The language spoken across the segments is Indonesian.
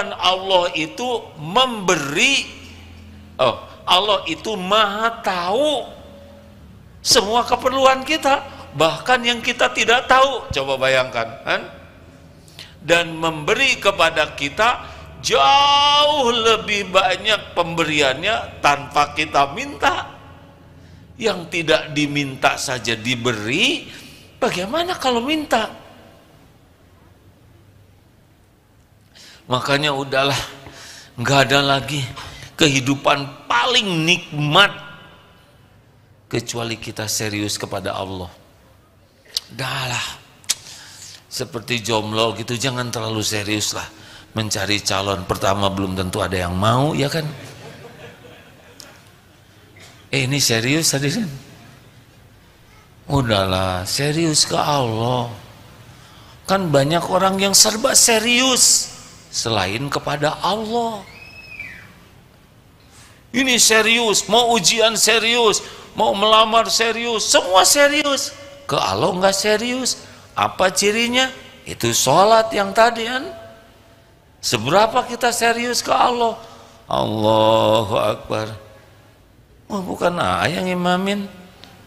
kebetulan Allah itu memberi, Allah itu maha tahu semua keperluan kita, bahkan yang kita tidak tahu. Coba bayangkan kan? Dan memberi kepada kita jauh lebih banyak pemberiannya tanpa kita minta. Yang tidak diminta saja diberi, bagaimana kalau minta? Makanya udahlah, nggak ada lagi kehidupan paling nikmat kecuali kita serius kepada Allah. Udahlah, seperti jomblo gitu, jangan terlalu serius lah mencari calon. Pertama belum tentu ada yang mau, ya kan? Ini serius hadirin. Udahlah, serius ke Allah. Kan banyak orang yang serba serius selain kepada Allah. Ini serius, mau ujian serius, mau melamar serius, semua serius. Ke Allah nggak serius. Apa cirinya? Itu sholat yang tadi kan. Seberapa kita serius ke Allah? Allahu Akbar. Oh, bukan yang imamin.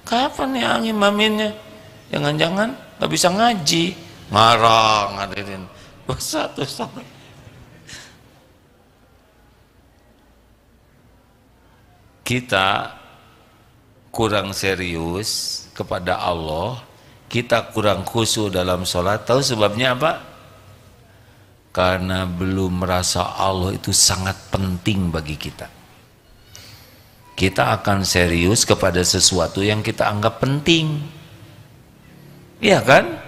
Kapan yang imaminnya? Jangan-jangan nggak bisa ngaji. Ngarang hadirin. Satu sama. Kita kurang serius kepada Allah, kita kurang khusyuk dalam sholat. Tahu sebabnya apa? Karena belum merasa Allah itu sangat penting bagi kita. Kita akan serius kepada sesuatu yang kita anggap penting, iya kan?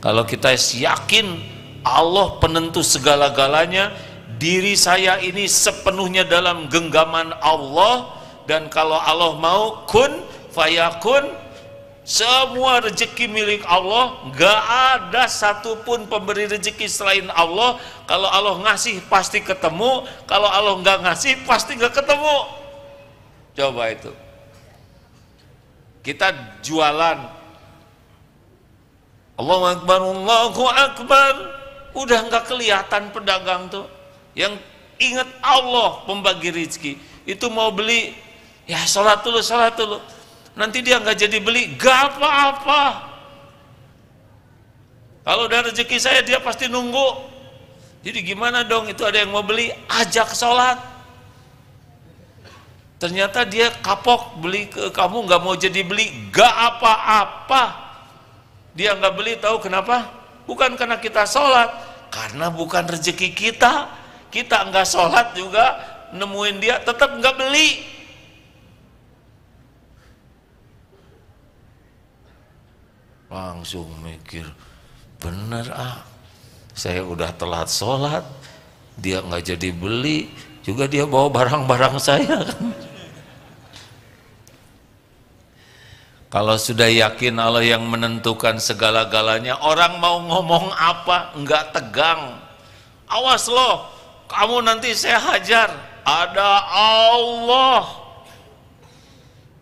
Kalau kita yakin Allah penentu segala-galanya, diri saya ini sepenuhnya dalam genggaman Allah, dan kalau Allah mau kun fayakun, semua rezeki milik Allah, gak ada satupun pemberi rezeki selain Allah. Kalau Allah ngasih pasti ketemu, kalau Allah nggak ngasih pasti nggak ketemu. Coba itu, kita jualan, Allahu Akbar, Allahu Akbar, udah nggak kelihatan pedagang tuh. Yang ingat Allah pembagi rezeki, itu mau beli, ya sholat dulu, nanti dia nggak jadi beli, gak apa-apa. Kalau udah rezeki saya dia pasti nunggu. Jadi gimana dong? Itu ada yang mau beli, ajak sholat. Ternyata dia kapok beli ke kamu, nggak mau jadi beli, gak apa-apa. Dia nggak beli, tahu kenapa? Bukan karena kita sholat, karena bukan rezeki kita. Kita nggak sholat juga nemuin dia, tetap nggak beli. Langsung mikir, bener saya udah telat sholat, dia nggak jadi beli, juga dia bawa barang-barang saya kan. Kalau sudah yakin Allah yang menentukan segala-galanya, orang mau ngomong apa nggak tegang. Awas loh, kamu nanti saya hajar. Ada Allah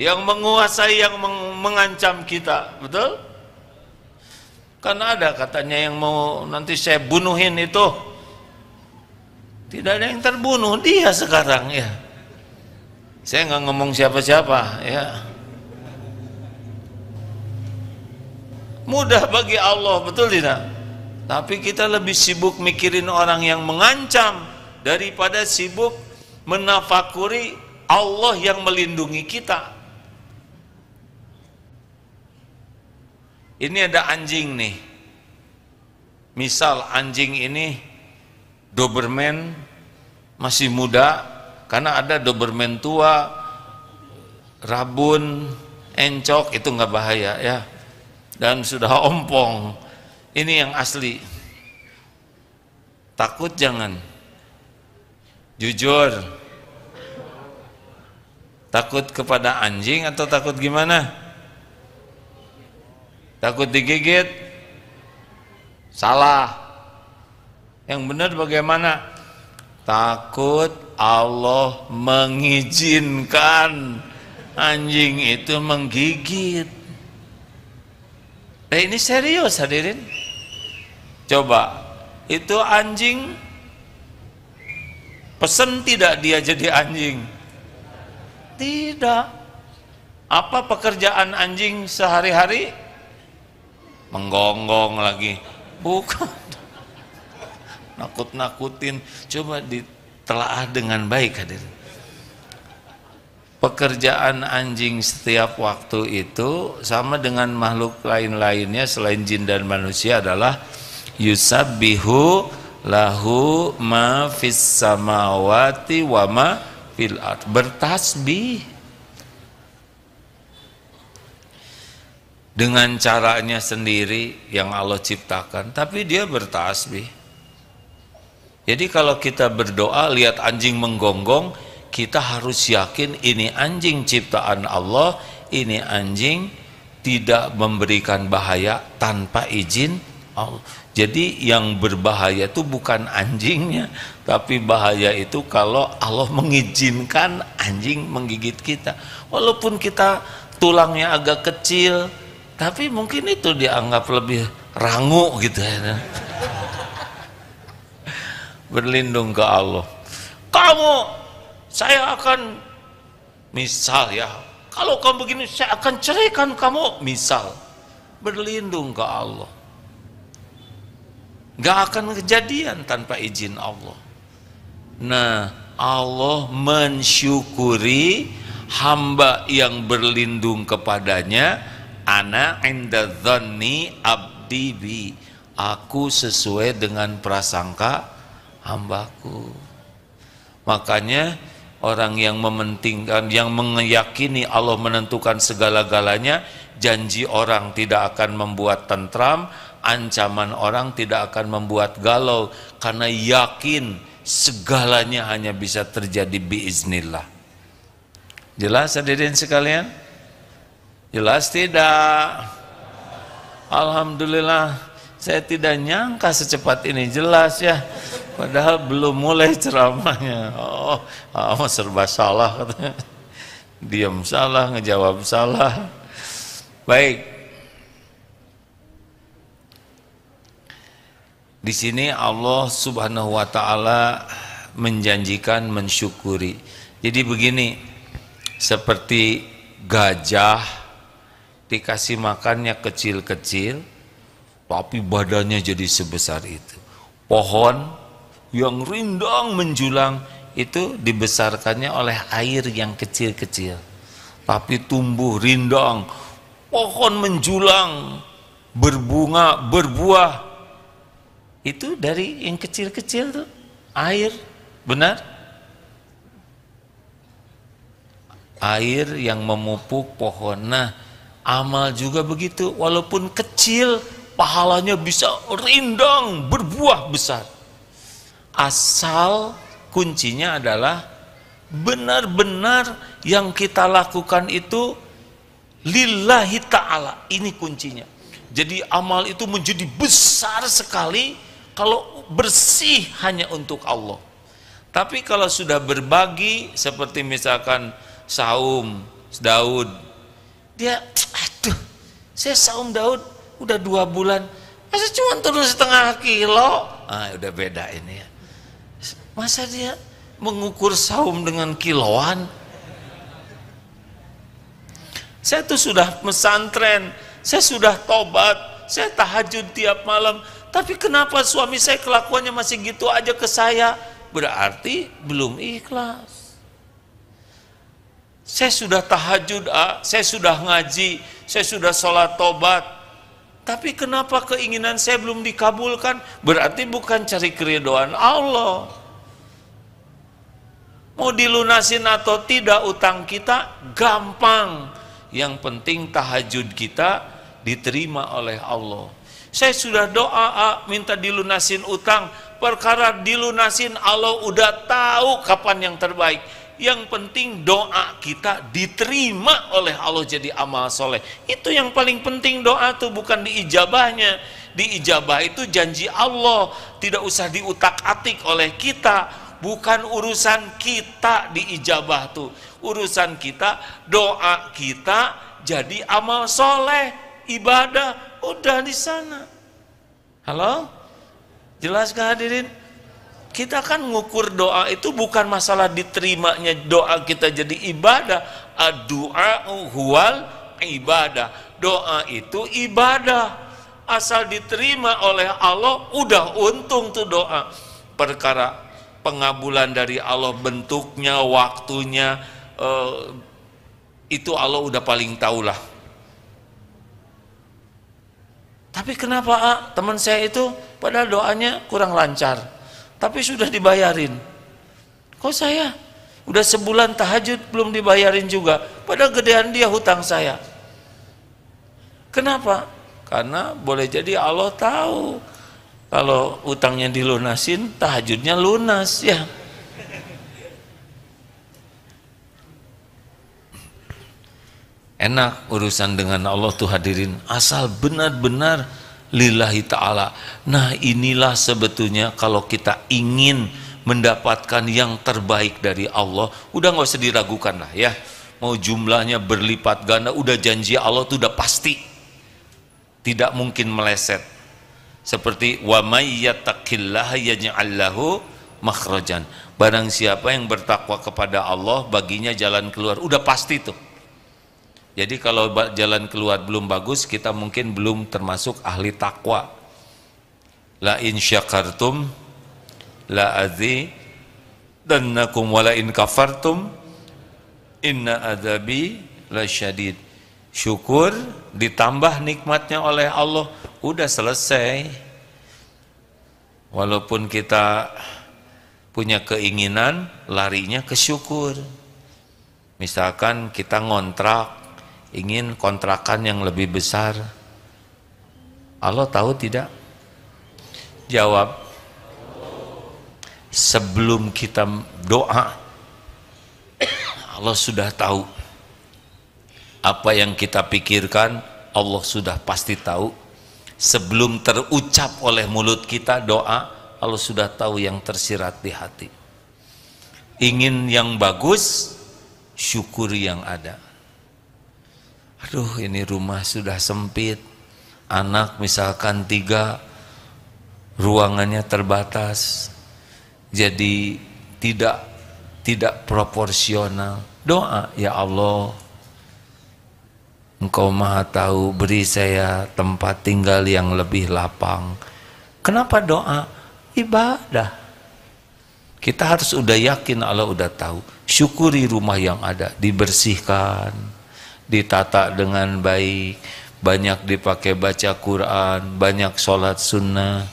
yang menguasai, yang mengancam kita, betul? Kan ada katanya yang mau nanti saya bunuhin itu. Tidak ada yang terbunuh, dia sekarang ya. Saya nggak ngomong siapa-siapa ya. Mudah bagi Allah, betul tidak? Tapi kita lebih sibuk mikirin orang yang mengancam daripada sibuk menafakuri Allah yang melindungi kita. Ini ada anjing nih. Misal anjing ini Doberman masih muda, karena ada Doberman tua, rabun, encok, itu nggak bahaya ya. Dan sudah ompong. Ini yang asli. Takut jangan. Jujur. Takut kepada anjing atau takut gimana? Takut digigit? Salah. Yang benar bagaimana? Takut Allah mengizinkan anjing itu menggigit. Ini serius hadirin. Coba, itu anjing Pesen tidak dia jadi anjing? Tidak. Apa pekerjaan anjing sehari-hari? Menggonggong lagi. Bukan. Nakut-nakutin. Coba ditelaah dengan baik hadirin. Pekerjaan anjing setiap waktu itu sama dengan makhluk lain-lainnya selain jin dan manusia adalah yusabbihu lahu ma fis samawati wa ma fil ard, bertasbih dengan caranya sendiri yang Allah ciptakan, tapi dia bertasbih. Jadi kalau kita berdoa lihat anjing menggonggong, kita harus yakin ini anjing ciptaan Allah, ini anjing tidak memberikan bahaya tanpa izin Allah. Jadi yang berbahaya itu bukan anjingnya, tapi bahaya itu kalau Allah mengizinkan anjing menggigit kita. Walaupun kita tulangnya agak kecil, tapi mungkin itu dianggap lebih rangu gitu ya. Berlindung ke Allah. Saya akan, misal ya, kalau kamu begini saya akan ceraikan kamu, misal. Berlindung ke Allah. Gak akan kejadian tanpa izin Allah. Nah, Allah mensyukuri hamba yang berlindung kepadanya. Ana inda dhanni abdi bi, aku sesuai dengan prasangka hambaku. Makanya orang yang mementingkan, yang meyakini Allah menentukan segala-galanya, janji orang tidak akan membuat tentram, ancaman orang tidak akan membuat galau, karena yakin segalanya hanya bisa terjadi biiznillah. Jelas hadirin sekalian? Jelas tidak? Alhamdulillah, saya tidak nyangka secepat ini jelas ya. Padahal belum mulai ceramahnya. Serba salah katanya. Diam salah, ngejawab salah. Baik. Di sini Allah Subhanahu wa taala menjanjikan mensyukuri. Jadi begini, seperti gajah dikasih makannya kecil-kecil tapi badannya jadi sebesar itu. Pohon yang rindang menjulang itu dibesarkannya oleh air yang kecil-kecil tapi tumbuh rindang. Pohon menjulang, berbunga, berbuah, itu dari yang kecil-kecil tuh air, benar? Air yang memupuk pohon. Nah, amal juga begitu, walaupun kecil pahalanya bisa rindang, berbuah besar. Asal kuncinya adalah benar-benar yang kita lakukan itu lillahi ta'ala. Ini kuncinya. Jadi amal itu menjadi besar sekali kalau bersih hanya untuk Allah. Tapi kalau sudah berbagi, seperti misalkan saum Daud, dia, aduh, saya saum Daud udah 2 bulan, masa cuma turun setengah kilo, udah beda ini ya. Masa dia mengukur saum dengan kiloan? Saya tuh sudah pesantren, saya sudah tobat, saya tahajud tiap malam, tapi kenapa suami saya kelakuannya masih gitu aja ke saya? Berarti belum ikhlas. Saya sudah tahajud, saya sudah ngaji, saya sudah sholat tobat, tapi kenapa keinginan saya belum dikabulkan? Berarti bukan cari keridhaan Allah. Mau dilunasin atau tidak utang kita gampang, yang penting tahajud kita diterima oleh Allah. Saya sudah doa minta dilunasin utang, perkara dilunasin Allah udah tahu kapan yang terbaik. Yang penting doa kita diterima oleh Allah jadi amal soleh. Itu yang paling penting, doa tuh bukan diijabahnya. Diijabah itu janji Allah, tidak usah diutak-atik oleh kita. Bukan urusan kita diijabah tuh, urusan kita doa kita jadi amal soleh, ibadah udah di sana. Halo, jelas gak hadirin? Kita kan ngukur doa itu bukan masalah diterimanya doa kita jadi ibadah. Ad-du'a'u huwal ibadah. Doa itu ibadah. Asal diterima oleh Allah, udah untung tuh doa. Perkara pengabulan dari Allah, bentuknya, waktunya, itu Allah udah paling tahulah. Tapi kenapa teman saya itu padahal doanya kurang lancar, tapi sudah dibayarin? Kok saya udah sebulan tahajud belum dibayarin juga, padahal gedean dia hutang saya. Kenapa? Karena boleh jadi Allah tahu kalau utangnya dilunasin, tahajudnya lunas ya. Enak urusan dengan Allah tuh hadirin, asal benar-benar lillahi ta'ala. Nah inilah sebetulnya kalau kita ingin mendapatkan yang terbaik dari Allah, udah nggak usah diragukan lah ya. Mau jumlahnya berlipat ganda, udah janji Allah tuh udah pasti, tidak mungkin meleset. Seperti wa may yattaqillaha yaj'al lahu makhrajan. Barang siapa yang bertakwa kepada Allah, baginya jalan keluar, udah pasti tuh. Jadi kalau jalan keluar belum bagus, kita mungkin belum termasuk ahli takwa. La in syakartum la azidannakum wa la in kafartum inna adzabi lasyadid. Syukur ditambah nikmatnya oleh Allah, udah selesai. Walaupun kita punya keinginan, larinya ke syukur. Misalkan kita ngontrak, ingin kontrakan yang lebih besar, Allah tahu tidak? Jawab. Sebelum kita doa, Allah sudah tahu. Apa yang kita pikirkan, Allah sudah pasti tahu. Sebelum terucap oleh mulut kita doa, Allah sudah tahu yang tersirat di hati. Ingin yang bagus, syukuri yang ada. Aduh, ini rumah sudah sempit, anak misalkan 3, ruangannya terbatas, jadi tidak proporsional. Doa, ya Allah, Engkau Maha Tahu, beri saya tempat tinggal yang lebih lapang. Kenapa doa? Ibadah. Kita harus udah yakin Allah udah tahu. Syukuri rumah yang ada, dibersihkan, ditata dengan baik, banyak dipakai baca Quran, banyak sholat sunnah,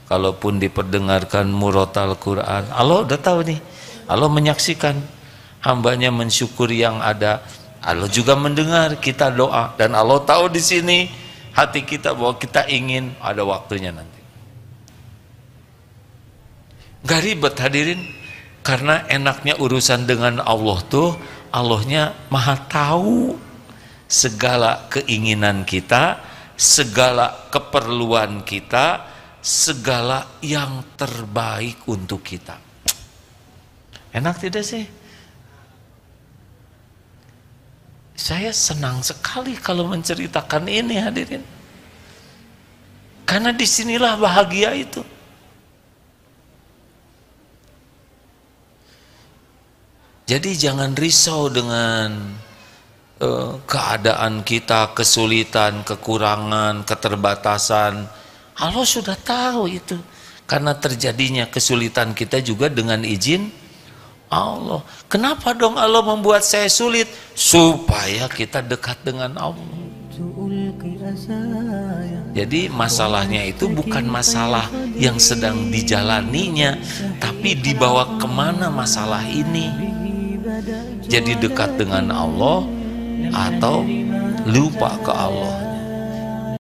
kalaupun diperdengarkan murotal Quran. Allah udah tahu nih, Allah menyaksikan hambanya mensyukuri yang ada. Allah juga mendengar kita doa, dan Allah tahu di sini hati kita bahwa kita ingin, ada waktunya nanti. Gak ribet hadirin, karena enaknya urusan dengan Allah tuh, Allahnya Maha tahu segala keinginan kita, segala keperluan kita, segala yang terbaik untuk kita. Enak tidak sih? Saya senang sekali kalau menceritakan ini hadirin, karena disinilah bahagia itu. Jadi jangan risau dengan keadaan kita, kesulitan, kekurangan, keterbatasan. Allah sudah tahu itu, karena terjadinya kesulitan kita juga dengan izin Allah. Kenapa dong Allah membuat saya sulit? Supaya kita dekat dengan Allah. Jadi masalahnya itu bukan masalah yang sedang dijalaninya, tapi dibawa kemana masalah ini. Jadi dekat dengan Allah atau lupa ke Allah.